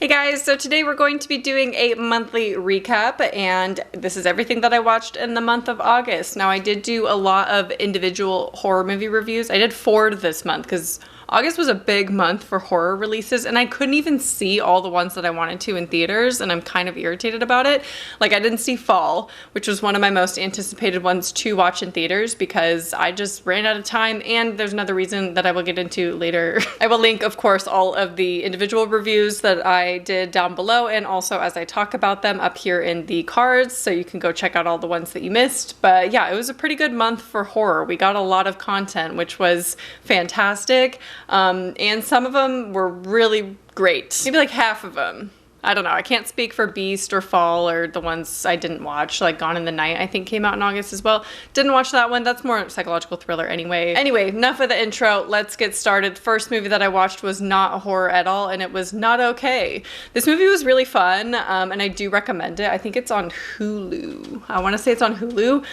Hey guys, so today we're going to be doing a monthly recap, and this is everything that I watched in the month of August. Now, I did do a lot of individual horror movie reviews. I did 4 this month because August was a big month for horror releases, and I couldn't even see all the ones that I wanted to in theaters, and I'm kind of irritated about it. Like, I didn't see Fall, which was one of my most anticipated ones to watch in theaters because I just ran out of time, and there's another reason that I will get into later. I will link, of course, all of the individual reviews that I did down below, and also as I talk about them up here in the cards, so you can go check out all the ones that you missed. But yeah, it was a pretty good month for horror. We got a lot of content, which was fantastic. And some of them were really great. Maybe like half of them. I don't know. I can't speak for Beast or Fall or the ones I didn't watch. Like Gone in the Night, I think, came out in August as well. Didn't watch that one. That's more psychological thriller anyway. Anyway, enough of the intro. Let's get started. First movie that I watched was not a horror at all, and it was Not Okay. This movie was really fun, and I do recommend it. I think it's on Hulu. I want to say it's on Hulu.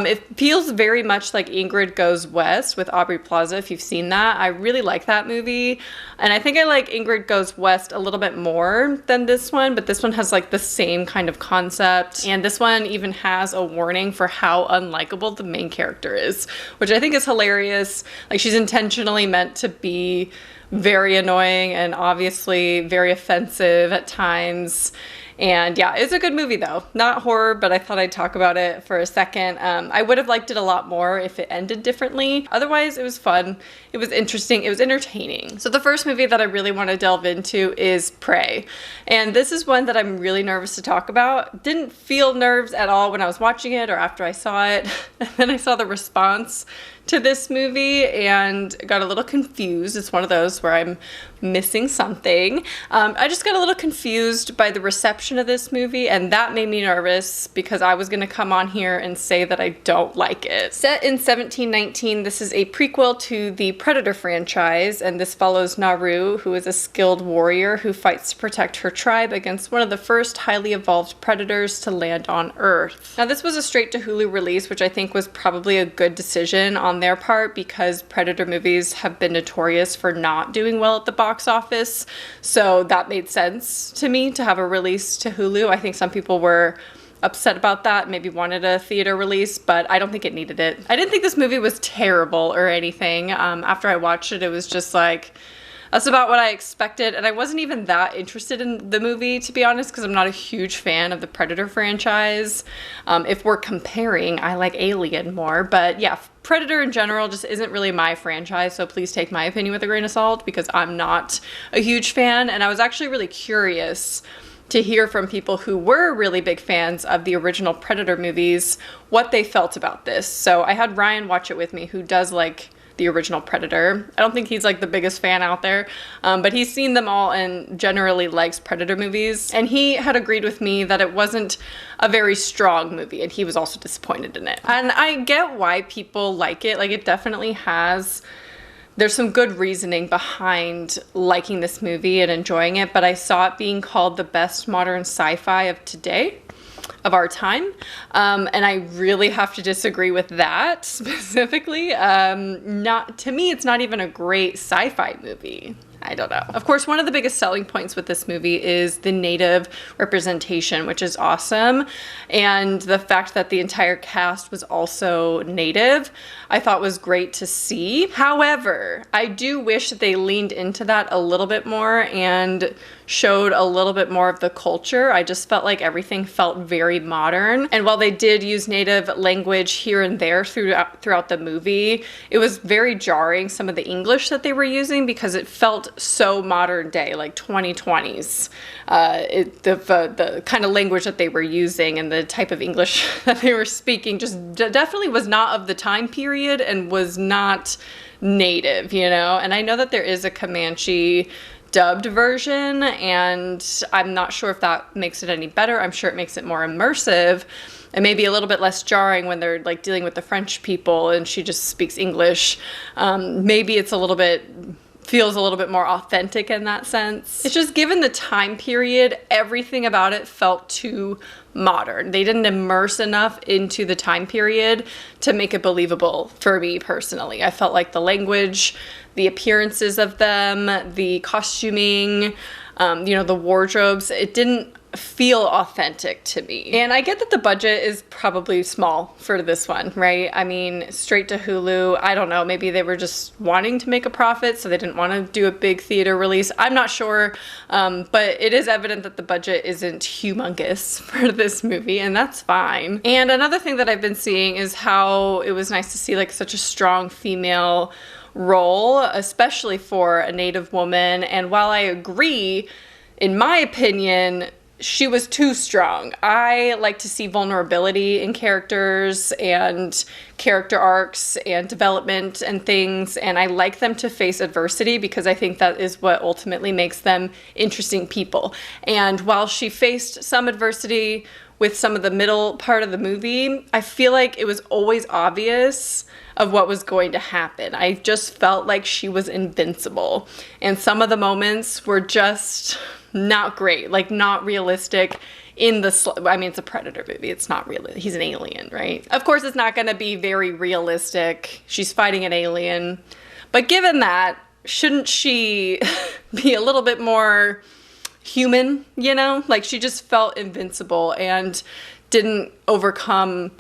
It feels very much like Ingrid Goes West with Aubrey Plaza, if you've seen that. I really like that movie, and I think I like Ingrid Goes West a little bit more than this one, but this one has like the same kind of concept, and this one even has a warning for how unlikable the main character is, which I think is hilarious. Like, she's intentionally meant to be very annoying and obviously very offensive at times. And yeah, it's a good movie though. Not horror, but I thought I'd talk about it for a second. I would have liked it a lot more if it ended differently. Otherwise, it was fun. It was interesting. It was entertaining. So the first movie that I really want to delve into is Prey. And this is one that I'm really nervous to talk about. Didn't feel nerves at all when I was watching it or after I saw it. And then I saw the response to this movie and got a little confused. It's one of those where I'm missing something. I just got a little confused by the reception of this movie, and that made me nervous because I was going to come on here and say that I don't like it. Set in 1719, this is a prequel to the Predator franchise, and this follows Naru, who is a skilled warrior who fights to protect her tribe against one of the first highly evolved predators to land on Earth. Now, this was a straight to Hulu release, which I think was probably a good decision on their part because Predator movies have been notorious for not doing well at the box office, so that made sense to me to have a release to Hulu. I think some people were upset about that, maybe wanted a theater release, but I don't think it needed it. I didn't think this movie was terrible or anything. After I watched it, it was just like, that's about what I expected, and I wasn't even that interested in the movie, to be honest, because I'm not a huge fan of the Predator franchise. If we're comparing, I like Alien more, but yeah, Predator in general just isn't really my franchise, so please take my opinion with a grain of salt because I'm not a huge fan, and I was actually really curious to hear from people who were really big fans of the original Predator movies what they felt about this. So I had Ryan watch it with me, who does like the original Predator. I don't think he's like the biggest fan out there, but he's seen them all and generally likes Predator movies. And he had agreed with me that it wasn't a very strong movie, and he was also disappointed in it. And I get why people like it. Like, it definitely has, there's some good reasoning behind liking this movie and enjoying it, but I saw it being called the best modern sci-fi of today, of our time, and I really have to disagree with that specifically. Not to me, it's not even a great sci-fi movie. I don't know. Of course, one of the biggest selling points with this movie is the native representation, which is awesome. And the fact that the entire cast was also native, I thought was great to see. However, I do wish that they leaned into that a little bit more and showed a little bit more of the culture. I just felt like everything felt very modern. And while they did use native language here and there throughout the movie, it was very jarring, some of the English that they were using, because it felt so modern day, like 2020s. The kind of language that they were using and the type of English that they were speaking just definitely was not of the time period and was not native, you know? And I know that there is a Comanche dubbed version, and I'm not sure if that makes it any better. I'm sure it makes it more immersive and maybe a little bit less jarring when they're like dealing with the French people and she just speaks English. Maybe it's feels a little bit more authentic in that sense. It's just, given the time period, everything about it felt too modern. They didn't immerse enough into the time period to make it believable for me personally. I felt like the language, the appearances of them, the costuming, you know, the wardrobes, it didn't feel authentic to me. And I get that the budget is probably small for this one, right? I mean, straight to Hulu, I don't know, maybe they were just wanting to make a profit, so they didn't want to do a big theater release. I'm not sure, but it is evident that the budget isn't humongous for this movie, and that's fine. And another thing that I've been seeing is how it was nice to see like such a strong female role, especially for a Native woman. And while I agree, in my opinion, she was too strong. I like to see vulnerability in characters and character arcs and development and things, and I like them to face adversity because I think that is what ultimately makes them interesting people. And while she faced some adversity with some of the middle part of the movie, I feel like it was always obvious of what was going to happen. I just felt like she was invincible. And some of the moments were just not great, like not realistic in the, I mean, it's a Predator movie. It's not real. He's an alien, right? Of course, it's not going to be very realistic. She's fighting an alien. But given that, shouldn't she be a little bit more human, you know? Like, she just felt invincible and didn't overcome,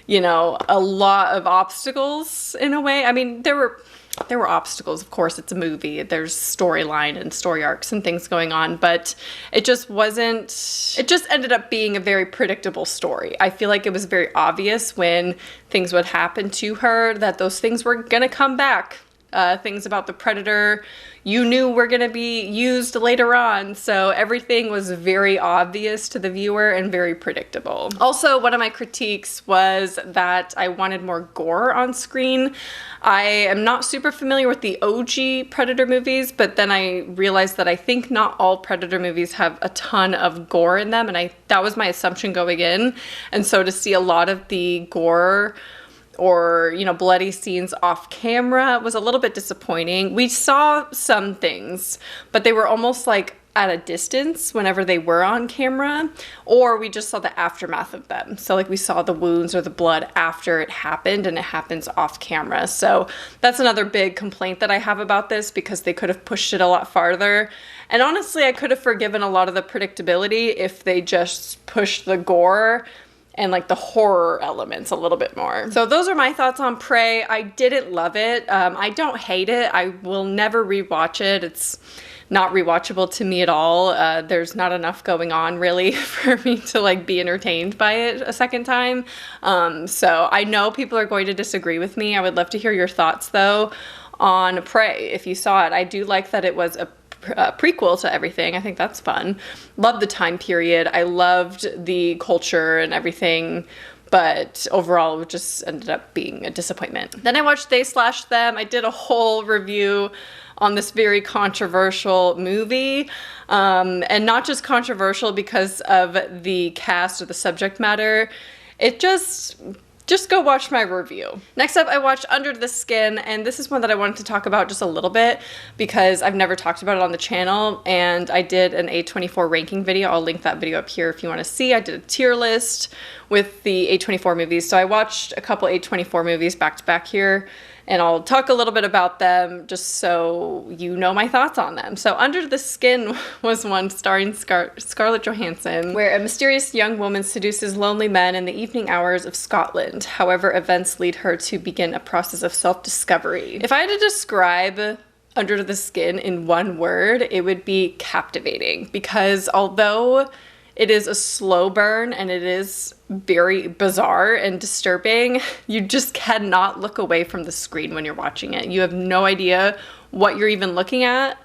you know, a lot of obstacles in a way. I mean, there were obstacles, of course, it's a movie. There's storyline and story arcs and things going on, but it just ended up being a very predictable story. I feel like it was very obvious when things would happen to her that those things were gonna come back. Things about the Predator you knew were going to be used later on, so everything was very obvious to the viewer and very predictable. Also, one of my critiques was that I wanted more gore on screen. I am not super familiar with the OG Predator movies, but then I realized that I think not all Predator movies have a ton of gore in them, and that was my assumption going in. And so to see a lot of the gore or, you know, bloody scenes off camera was a little bit disappointing. We saw some things, but they were almost like at a distance whenever they were on camera, or we just saw the aftermath of them. So like we saw the wounds or the blood after it happened, and it happens off camera. So that's another big complaint that I have about this, because they could have pushed it a lot farther. And honestly, I could have forgiven a lot of the predictability if they just pushed the gore and like the horror elements a little bit more. So those are my thoughts on Prey. I didn't love it. I don't hate it. I will never rewatch it. It's not rewatchable to me at all. There's not enough going on really for me to like be entertained by it a second time. So I know people are going to disagree with me. I would love to hear your thoughts though on Prey if you saw it. I do like that it was a prequel to everything. I think that's fun. Loved the time period. I loved the culture and everything, but overall it just ended up being a disappointment. Then I watched They Slash Them. I did a whole review on this very controversial movie, and not just controversial because of the cast or the subject matter. It just go watch my review. Next up, I watched Under the Skin, and this is one that I wanted to talk about just a little bit because I've never talked about it on the channel, and I did an A24 ranking video. I'll link that video up here if you want to see. I did a tier list with the A24 movies, so I watched a couple A24 movies back to back here, and I'll talk a little bit about them just so you know my thoughts on them. So Under the Skin was one starring Scarlett Johansson, where a mysterious young woman seduces lonely men in the evening hours of Scotland. However, events lead her to begin a process of self-discovery. If I had to describe Under the Skin in one word, it would be captivating, because although it is a slow burn and it is very bizarre and disturbing, you just cannot look away from the screen when you're watching it. You have no idea what you're even looking at,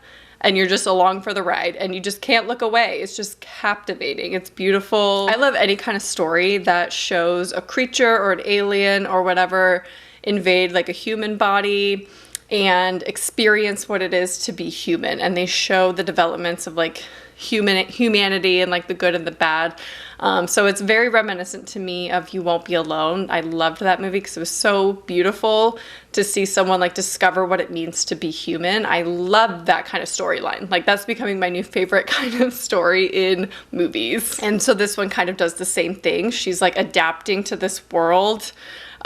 and you're just along for the ride, and you just can't look away. It's just captivating. It's beautiful. I love any kind of story that shows a creature or an alien or whatever invade like a human body and experience what it is to be human, and they show the developments of like humanity and like the good and the bad. So it's very reminiscent to me of You Won't Be Alone. I loved that movie because it was so beautiful to see someone like discover what it means to be human. I love that kind of storyline. Like, that's becoming my new favorite kind of story in movies. And so this one kind of does the same thing. She's like adapting to this world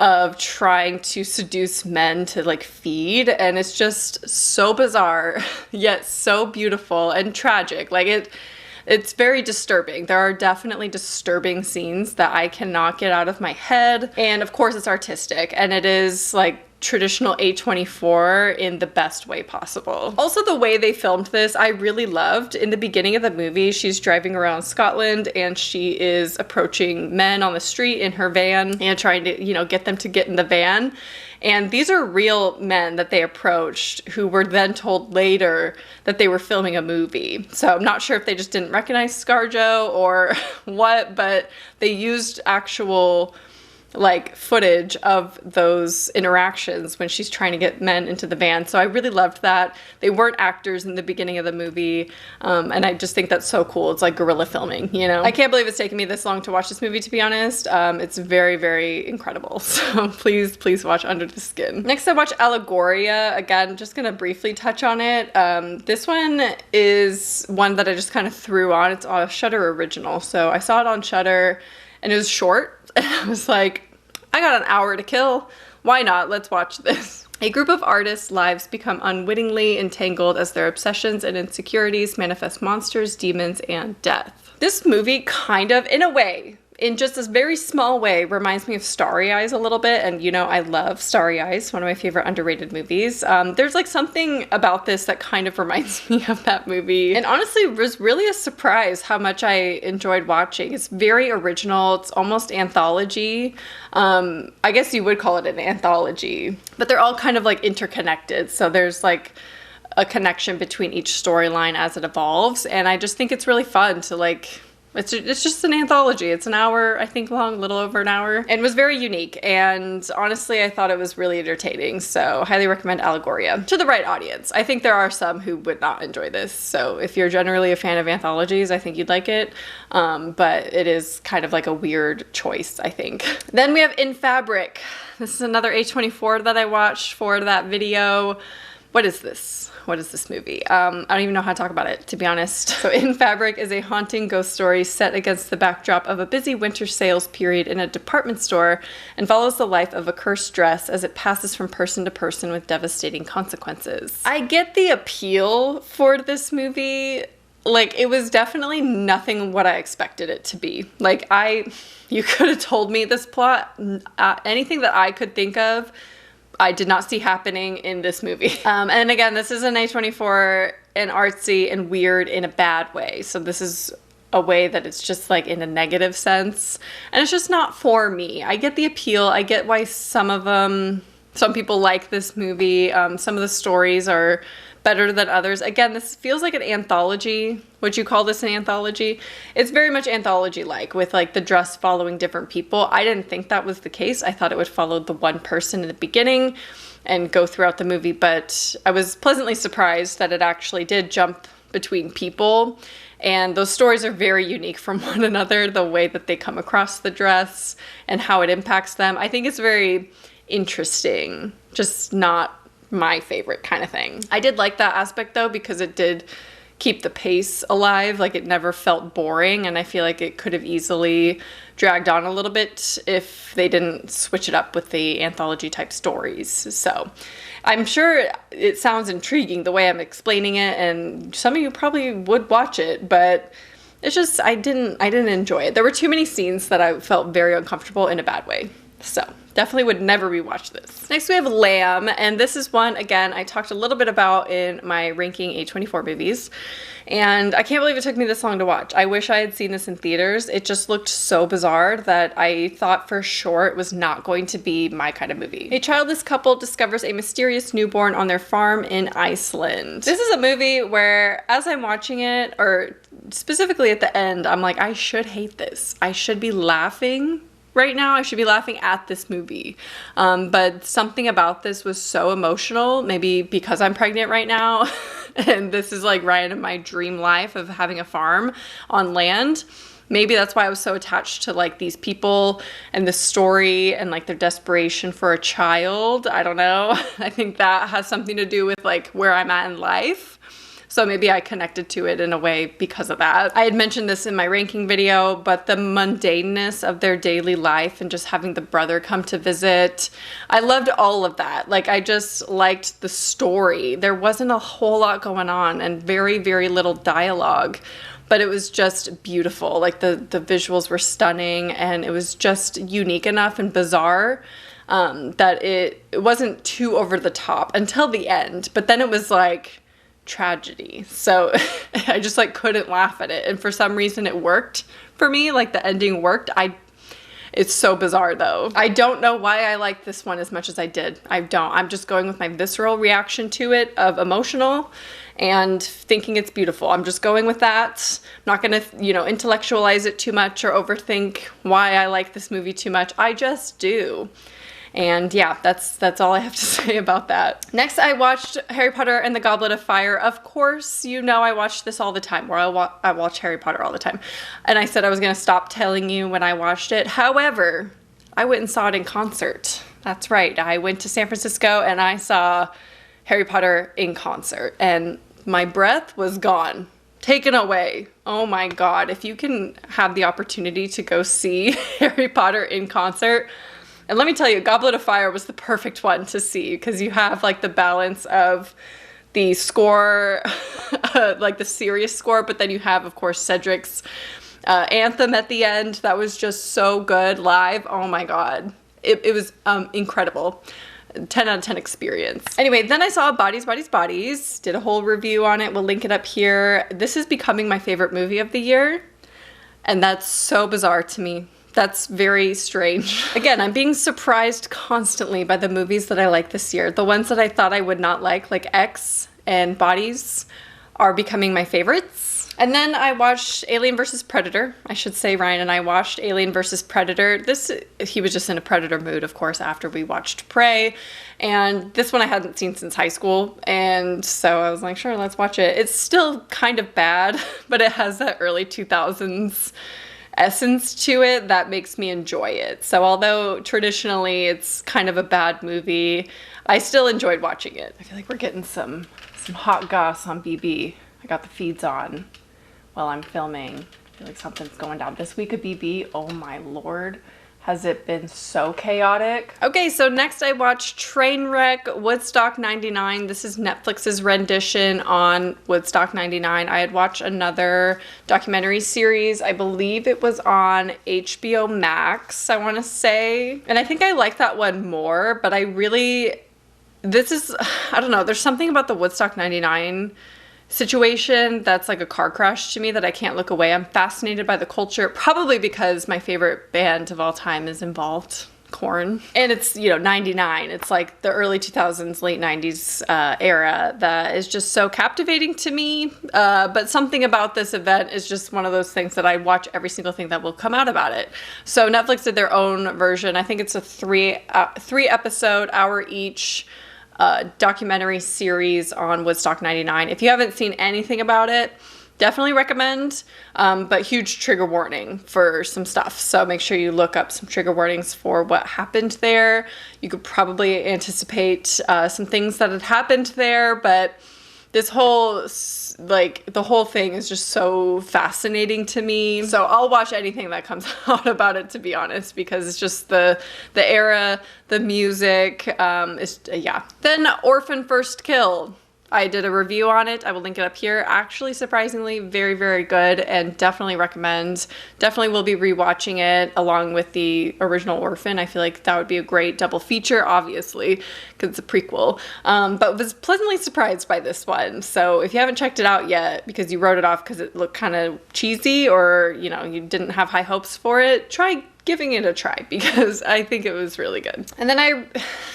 of trying to seduce men to like feed, and it's just so bizarre yet so beautiful and tragic. Like it's very disturbing. There are definitely disturbing scenes that I cannot get out of my head, and of course it's artistic, and it is like traditional A24 in the best way possible. Also, the way they filmed this, I really loved. In the beginning of the movie, she's driving around Scotland and she is approaching men on the street in her van and trying to, you know, get them to get in the van. And these are real men that they approached who were then told later that they were filming a movie. So I'm not sure if they just didn't recognize ScarJo or what, but they used actual like footage of those interactions when she's trying to get men into the van. So I really loved that. They weren't actors in the beginning of the movie, and I just think that's so cool. It's like guerrilla filming, you know? I can't believe it's taken me this long to watch this movie, to be honest. It's very, very incredible. So please watch Under the Skin. Next I watched Allegoria. Again, just gonna briefly touch on it. This one is one that I just kind of threw on. It's a Shudder original. So I saw it on Shudder and it was short. And I was like, I got an hour to kill. Why not? Let's watch this. A group of artists' lives become unwittingly entangled as their obsessions and insecurities manifest monsters, demons, and death. This movie kind of, in a way, in just this very small way, reminds me of Starry Eyes a little bit. And you know, I love Starry Eyes, one of my favorite underrated movies. There's like something about this that kind of reminds me of that movie. And honestly, it was really a surprise how much I enjoyed watching. It's very original. It's almost anthology. I guess you would call it an anthology, but they're all kind of like interconnected. So there's like a connection between each storyline as it evolves. And I just think it's really fun to like, it's just an anthology. It's an hour, I think, long, a little over an hour. And it was very unique. And honestly, I thought it was really entertaining. So highly recommend Allegoria to the right audience. I think there are some who would not enjoy this. So if you're generally a fan of anthologies, I think you'd like it. But it is kind of like a weird choice, I think. Then we have In Fabric. This is another A24 that I watched for that video. What is this? What is this movie? I don't even know how to talk about it, to be honest. So In Fabric is a haunting ghost story set against the backdrop of a busy winter sales period in a department store and follows the life of a cursed dress as it passes from person to person with devastating consequences. I get the appeal for this movie. Like, it was definitely nothing what I expected it to be. Like, you could have told me this plot, anything that I could think of, I did not see happening in this movie. And again, this is an A24 and artsy and weird in a bad way. So this is a way that it's just like in a negative sense. And it's just not for me. I get the appeal. I get why some people like this movie. Some of the stories are better than others. Again, this feels like an anthology. Would you call this an anthology? It's very much anthology-like, with like the dress following different people. I didn't think that was the case. I thought it would follow the one person in the beginning and go throughout the movie, but I was pleasantly surprised that it actually did jump between people. And those stories are very unique from one another, the way that they come across the dress and how it impacts them. I think it's very interesting, just not my favorite kind of thing. I did like that aspect though, because it did keep the pace alive. Like, it never felt boring, and I feel like it could have easily dragged on a little bit if they didn't switch it up with the anthology type stories. So I'm sure it sounds intriguing the way I'm explaining it, and some of you probably would watch it, but it's just, I didn't enjoy it. There were too many scenes that I felt very uncomfortable in a bad way. So definitely would never rewatch this. Next we have Lamb, and this is one, again, I talked a little bit about in my ranking A24 movies, and I can't believe it took me this long to watch. I wish I had seen this in theaters. It just looked so bizarre that I thought for sure it was not going to be my kind of movie. A childless couple discovers a mysterious newborn on their farm in Iceland. This is a movie where, as I'm watching it, or specifically at the end, I'm like, I should hate this. I should be laughing right now. I should be laughing at this movie. But something about this was so emotional, maybe because I'm pregnant right now and this is like right in my dream life of having a farm on land. Maybe that's why I was so attached to like these people and the story and like their desperation for a child. I don't know. I think that has something to do with like where I'm at in life. So maybe I connected to it in a way because of that. I had mentioned this in my ranking video, but the mundaneness of their daily life and just having the brother come to visit, I loved all of that. Like, I just liked the story. There wasn't a whole lot going on and very, very little dialogue, but it was just beautiful. Like, the visuals were stunning, and it was just unique enough and bizarre that it wasn't too over the top until the end, but then it was like tragedy. So I just like couldn't laugh at it. And for some reason it worked for me. Like, the ending worked. It's so bizarre though. I don't know why I like this one as much as I did. I don't. I'm just going with my visceral reaction to it of emotional and thinking it's beautiful. I'm just going with that. I'm not gonna, intellectualize it too much or overthink why I like this movie too much. I just do. And yeah, that's all I have to say about that. Next, I watched Harry Potter and the Goblet of Fire. Of course, I watch this all the time, or I watch Harry Potter all the time. And I said I was going to stop telling you when I watched it. However, I went and saw it in concert. That's right. I went to San Francisco and I saw Harry Potter in concert. And my breath was gone. Taken away. Oh my God. If you can have the opportunity to go see Harry Potter in concert, and let me tell you, Goblet of Fire was the perfect one to see because you have like the balance of the score, like the serious score, but then you have, of course, Cedric's anthem at the end. That was just so good live. Oh my God. It was incredible. 10 out of 10 experience. Anyway, then I saw Bodies, Bodies, Bodies. Did a whole review on it. We'll link it up here. This is becoming my favorite movie of the year. And that's so bizarre to me. That's very strange. Again, I'm being surprised constantly by the movies that I like this year. The ones that I thought I would not like X and Bodies, are becoming my favorites. And then I watched Alien vs. Predator. I should say Ryan and I watched Alien vs. Predator. He was just in a Predator mood, of course, after we watched Prey. And this one I hadn't seen since high school. And so I was like, sure, let's watch it. It's still kind of bad, but it has that early 2000s essence to it that makes me enjoy it. So although traditionally it's kind of a bad movie, I still enjoyed watching it. I feel like we're getting some hot goss on BB. I got the feeds on while I'm filming. I feel like something's going down. This week of BB, oh my Lord, has it been so chaotic. Okay, so next I watched Trainwreck Woodstock 99. This is Netflix's rendition on Woodstock 99. I had watched another documentary series. I believe it was on HBO Max, I want to say. And I think I like that one more, but I don't know, there's something about the Woodstock 99 situation that's like a car crash to me that I can't look away. I'm fascinated by the culture, probably because my favorite band of all time is involved, Korn. And it's, 99. It's like the early 2000s, late 90s era that is just so captivating to me. But something about this event is just one of those things that I watch every single thing that will come out about it. So Netflix did their own version. I think it's a three episode, hour each, documentary series on Woodstock 99. If you haven't seen anything about it, definitely recommend, but huge trigger warning for some stuff. So make sure you look up some trigger warnings for what happened there. You could probably anticipate some things that had happened there, but this whole, the whole thing is just so fascinating to me. So I'll watch anything that comes out about it, to be honest, because it's just the era, the music, yeah. Then Orphan First Kill. I did a review on it. I will link it up here. Actually, surprisingly, very, very good, and definitely recommend. Definitely will be rewatching it along with the original Orphan. I feel like that would be a great double feature, obviously, because it's a prequel. But was pleasantly surprised by this one. So if you haven't checked it out yet because you wrote it off because it looked kind of cheesy or, you didn't have high hopes for it, try giving it a try because I think it was really good. And then I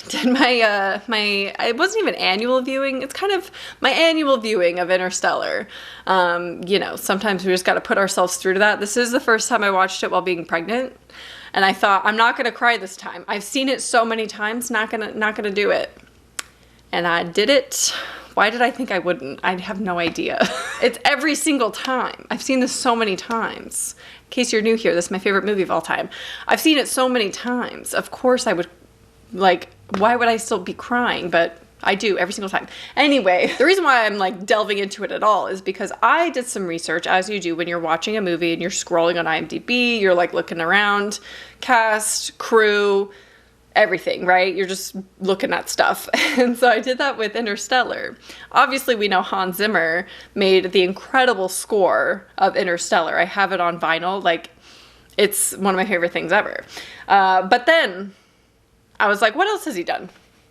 did my it wasn't even annual viewing. It's kind of my annual viewing of Interstellar. Sometimes we just got to put ourselves through that. This is the first time I watched it while being pregnant. And I thought, I'm not going to cry this time. I've seen it so many times, not gonna do it. And I did it. Why did I think I wouldn't? I have no idea. It's every single time. I've seen this so many times. In case you're new here, this is my favorite movie of all time. I've seen it so many times. Of course I would, why would I still be crying? But I do every single time. Anyway, the reason why I'm like delving into it at all is because I did some research, as you do when you're watching a movie and you're scrolling on IMDb, you're like looking around, cast, crew, everything, right? You're just looking at stuff. And so I did that with Interstellar. Obviously, we know Hans Zimmer made the incredible score of Interstellar. I have it on vinyl. Like, it's one of my favorite things ever. But then I was like, what else has he done?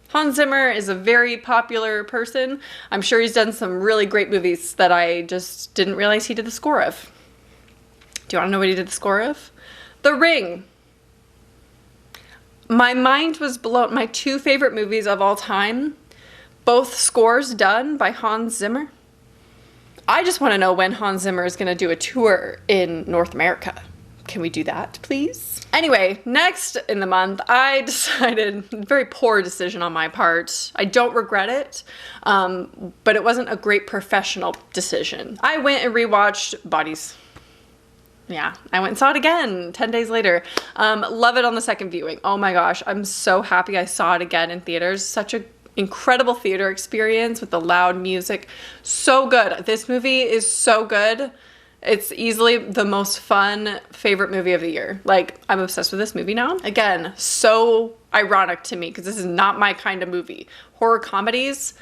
Hans Zimmer is a very popular person. I'm sure he's done some really great movies that I just didn't realize he did the score of. Do you want to know what he did the score of? The Ring. My mind was blown. My 2 favorite movies of all time, both scores done by Hans Zimmer. I just want to know when Hans Zimmer is going to do a tour in North America. Can we do that, please? Anyway, next in the month, I decided, very poor decision on my part. I don't regret it, but it wasn't a great professional decision. I went and rewatched Bodies. Yeah, I went and saw it again 10 days later. Love it on the second viewing. Oh my gosh, I'm so happy I saw it again in theaters. Such an incredible theater experience with the loud music. So good. This movie is so good. It's easily the most fun favorite movie of the year. Like, I'm obsessed with this movie now. Again, so ironic to me because this is not my kind of movie. Horror comedies,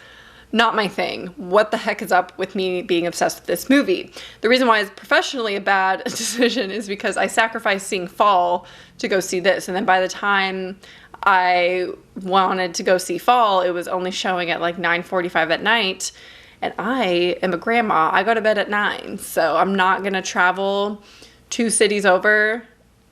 not my thing. What the heck is up with me being obsessed with this movie? The reason why it's professionally a bad decision is because I sacrificed seeing Fall to go see this. And then by the time I wanted to go see Fall, it was only showing at like 9:45 at night. And I am a grandma. I go to bed at 9. So I'm not going to travel 2 cities over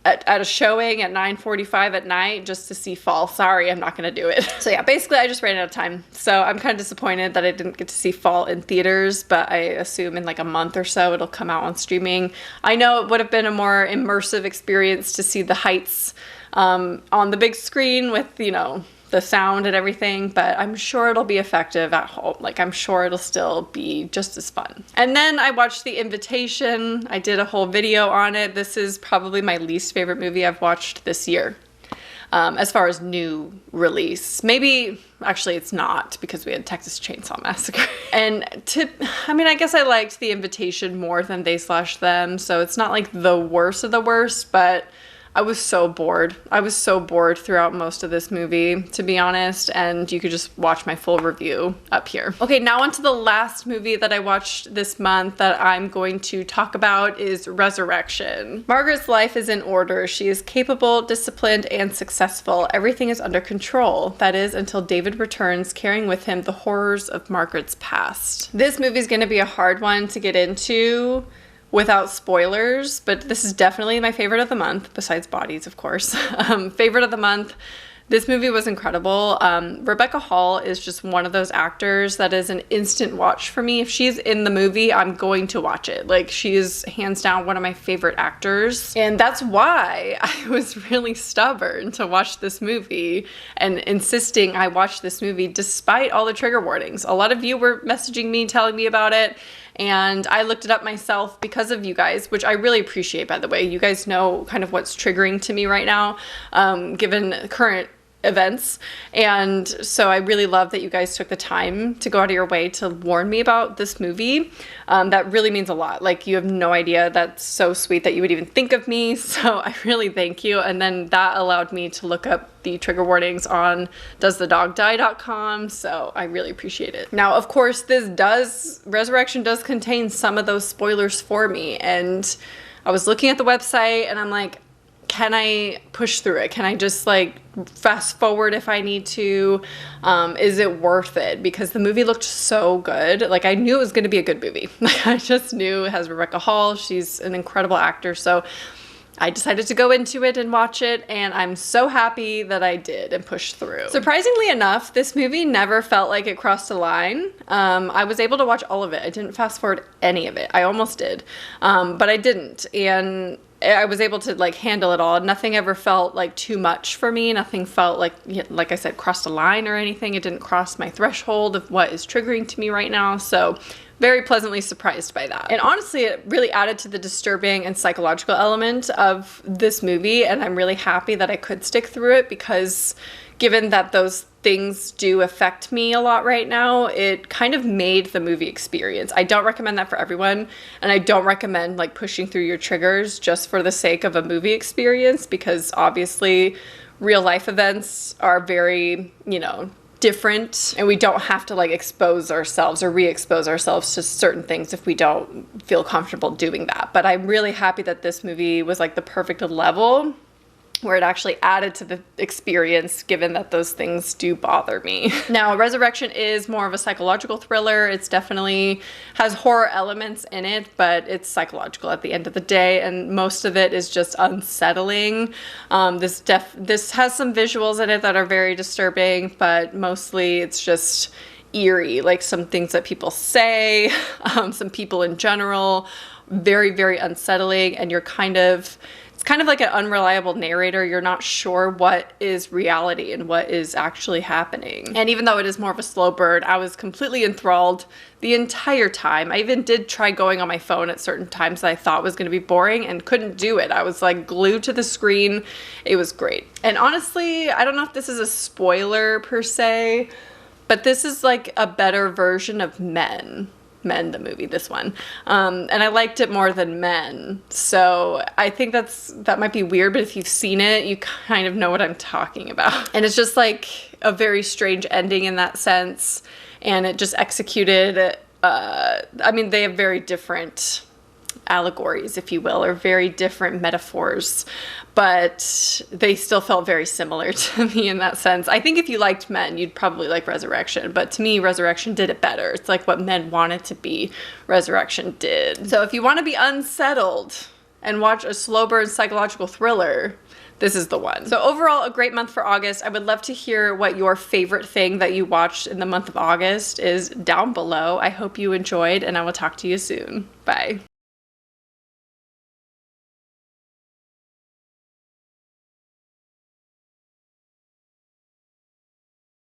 at a showing at 9:45 at night just to see Fall. Sorry, I'm not going to do it. So yeah, basically I just ran out of time. So I'm kind of disappointed that I didn't get to see Fall in theaters, but I assume in like a month or so it'll come out on streaming. I know it would have been a more immersive experience to see The Heights on the big screen with, you know, the sound and everything, but I'm sure it'll be effective at home. Like, I'm sure it'll still be just as fun. And then I watched The Invitation. I did a whole video on it. This is probably my least favorite movie I've watched this year. As far as new release. Maybe, actually it's not, because we had Texas Chainsaw Massacre. And I guess I liked The Invitation more than They/Them, so it's not like the worst of the worst, but I was so bored. I was so bored throughout most of this movie, to be honest, and you could just watch my full review up here. Okay, now on to the last movie that I watched this month that I'm going to talk about is Resurrection. Margaret's life is in order. She is capable, disciplined, and successful. Everything is under control. That is, until David returns, carrying with him the horrors of Margaret's past. This movie is going to be a hard one to get into without spoilers, but this is definitely my favorite of the month, besides Bodies, of course. Favorite of the month. This movie was incredible. Rebecca Hall is just one of those actors that is an instant watch for me. If she's in the movie, I'm going to watch it. Like, she is hands down one of my favorite actors. And that's why I was really stubborn to watch this movie and insisting I watch this movie despite all the trigger warnings. A lot of you were messaging me, telling me about it. And I looked it up myself because of you guys, which I really appreciate, by the way. You guys know kind of what's triggering to me right now, given current events. And so I really love that you guys took the time to go out of your way to warn me about this movie. That really means a lot. Like, you have no idea. That's so sweet that you would even think of me. So I really thank you. And then that allowed me to look up the trigger warnings on doesthedogdie.com. So I really appreciate it. Now, of course, Resurrection does contain some of those spoilers for me. And I was looking at the website and I'm like, can I push through it? Can I just like fast forward if I need to? Is it worth it? Because the movie looked so good. Like, I knew it was going to be a good movie. Like, I just knew it has Rebecca Hall. She's an incredible actor. So I decided to go into it and watch it, and I'm so happy that I did and pushed through. Surprisingly enough, this movie never felt like it crossed a line. I was able to watch all of it. I didn't fast forward any of it. I almost did, but I didn't. And I was able to like handle it all. Nothing ever felt like too much for me. Nothing felt like I said, crossed a line or anything. It didn't cross my threshold of what is triggering to me right now. So very pleasantly surprised by that. And honestly, it really added to the disturbing and psychological element of this movie. And I'm really happy that I could stick through it, because given that those things do affect me a lot right now, it kind of made the movie experience. I don't recommend that for everyone, and I don't recommend like pushing through your triggers just for the sake of a movie experience, because obviously real life events are very, different, and we don't have to like expose ourselves or re-expose ourselves to certain things if we don't feel comfortable doing that. But I'm really happy that this movie was like the perfect level where it actually added to the experience, given that those things do bother me. Now, Resurrection is more of a psychological thriller. It's definitely has horror elements in it, but it's psychological at the end of the day, and most of it is just unsettling. This has some visuals in it that are very disturbing, but mostly it's just eerie, like some things that people say, some people in general, very, very unsettling, and it's kind of like an unreliable narrator. You're not sure what is reality and what is actually happening. And even though it is more of a slow burn, I was completely enthralled the entire time. I even did try going on my phone at certain times that I thought was going to be boring and couldn't do it. I was like glued to the screen. It was great. And honestly, I don't know if this is a spoiler per se, but this is like a better version of Men, the movie, this one. And I liked it more than Men. So I think that might be weird, but if you've seen it, you kind of know what I'm talking about. And it's just like a very strange ending in that sense. And it just executed, they have very different allegories, if you will, or very different metaphors, but they still felt very similar to me in that sense. I think if you liked Men, you'd probably like Resurrection, but to me, Resurrection did it better. It's like what Men wanted to be, Resurrection did. So if you want to be unsettled and watch a slow burn psychological thriller, this is the one. So overall, a great month for August. I would love to hear what your favorite thing that you watched in the month of August is down below. I hope you enjoyed, and I will talk to you soon. Bye.